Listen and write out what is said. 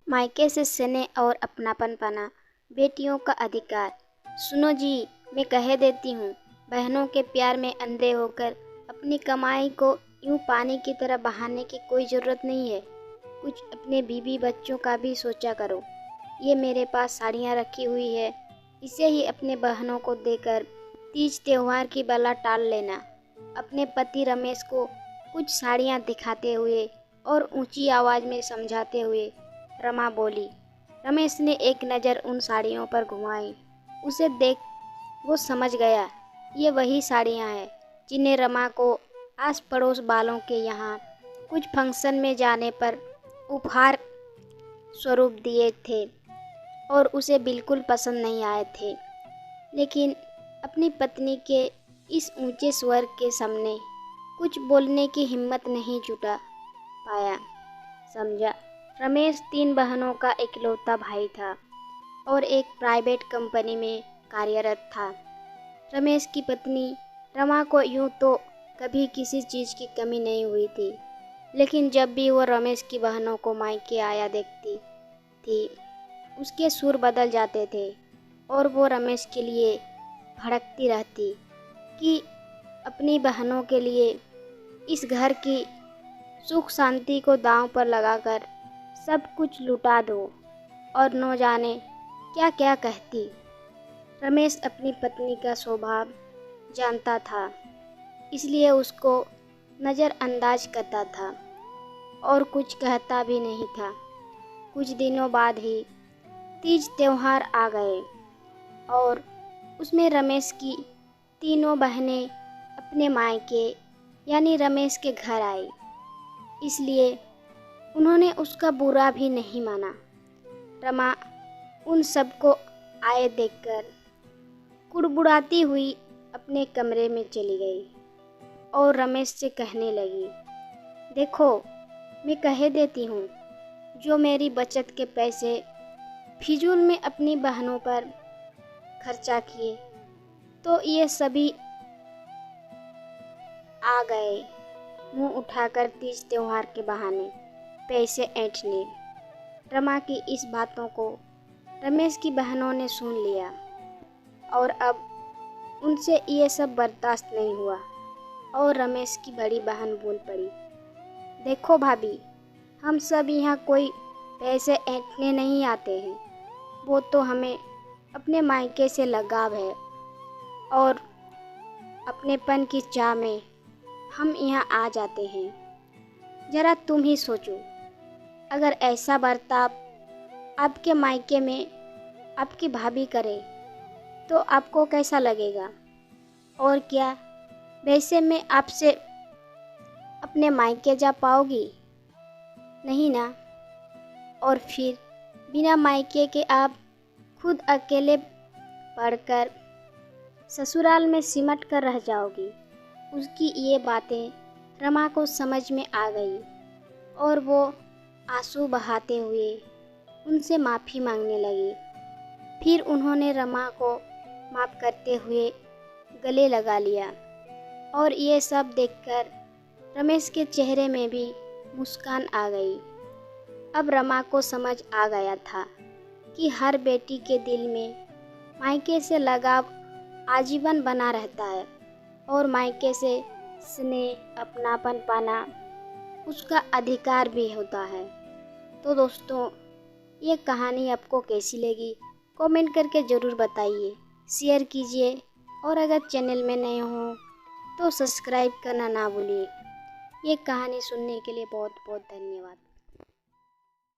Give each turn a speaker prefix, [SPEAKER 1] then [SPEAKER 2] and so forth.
[SPEAKER 1] मायके से स्नेह और अपनापन पाना बेटियों का अधिकार। सुनो जी, मैं कह देती हूँ, बहनों के प्यार में अंधे होकर अपनी कमाई को यूं पानी की तरह बहाने की कोई ज़रूरत नहीं है। कुछ अपने बीवी बच्चों का भी सोचा करो। ये मेरे पास साड़ियाँ रखी हुई है, इसे ही अपने बहनों को देकर तीज त्योहार की बला टाल लेना। अपने पति रमेश को कुछ साड़ियाँ दिखाते हुए और ऊंची आवाज़ में समझाते हुए रमा बोली। रमेश ने एक नज़र उन साड़ियों पर घुमाई। उसे देख वो समझ गया, ये वही साड़ियाँ हैं जिन्हें रमा को आस पड़ोस वालों के यहाँ कुछ फंक्शन में जाने पर उपहार स्वरूप दिए थे और उसे बिल्कुल पसंद नहीं आए थे। लेकिन अपनी पत्नी के इस ऊंचे स्वर के सामने कुछ बोलने की हिम्मत नहीं जुटा पाया। समझा, रमेश 3 बहनों का इकलौता भाई था और एक प्राइवेट कंपनी में कार्यरत था। रमेश की पत्नी रमा को यूं तो कभी किसी चीज़ की कमी नहीं हुई थी, लेकिन जब भी वो रमेश की बहनों को मायके आया देखती थी, उसके सुर बदल जाते थे और वो रमेश के लिए भड़कती रहती कि अपनी बहनों के लिए इस घर की सुख शांति को दांव पर लगाकर सब कुछ लुटा दो और न जाने क्या क्या कहती। रमेश अपनी पत्नी का स्वभाव जानता था, इसलिए उसको नज़रअंदाज करता था और कुछ कहता भी नहीं था। कुछ दिनों बाद ही तीज त्योहार आ गए और उसमें रमेश की तीनों बहनें अपने मायके यानी रमेश के घर आई, इसलिए उन्होंने उसका बुरा भी नहीं माना। रमा उन सबको आए देखकर कुड़बुड़ाती हुई अपने कमरे में चली गई और रमेश से कहने लगी, देखो, मैं कह देती हूँ, जो मेरी बचत के पैसे फिजूल में अपनी बहनों पर खर्चा किए तो ये सभी आ गए मुंह उठाकर तीज त्योहार के बहाने पैसे ऐंठने। रमा की इस बातों को रमेश की बहनों ने सुन लिया और अब उनसे ये सब बर्दाश्त नहीं हुआ और रमेश की बड़ी बहन बोल पड़ी, देखो भाभी, हम सब यहाँ कोई पैसे ऐंठने नहीं आते हैं, वो तो हमें अपने मायके से लगाव है और अपनेपन की चाह में हम यहाँ आ जाते हैं। ज़रा तुम ही सोचो, अगर ऐसा बर्ताव आपके मायके में आपकी भाभी करे तो आपको कैसा लगेगा? और क्या वैसे में आपसे अपने मायके जा पाओगी? नहीं ना। और फिर बिना मायके के आप खुद अकेले पढ़कर ससुराल में सिमट कर रह जाओगी। उसकी ये बातें रमा को समझ में आ गई और वो आंसू बहाते हुए उनसे माफ़ी मांगने लगी। फिर उन्होंने रमा को माफ़ करते हुए गले लगा लिया और ये सब देखकर रमेश के चेहरे में भी मुस्कान आ गई। अब रमा को समझ आ गया था कि हर बेटी के दिल में मायके से लगाव आजीवन बना रहता है और मायके से स्नेह अपनापन पाना उसका अधिकार भी होता है। तो दोस्तों, ये कहानी आपको कैसी लगी कमेंट करके ज़रूर बताइए, शेयर कीजिए और अगर चैनल में नए हो तो सब्सक्राइब करना ना भूलिए। ये कहानी सुनने के लिए बहुत बहुत धन्यवाद।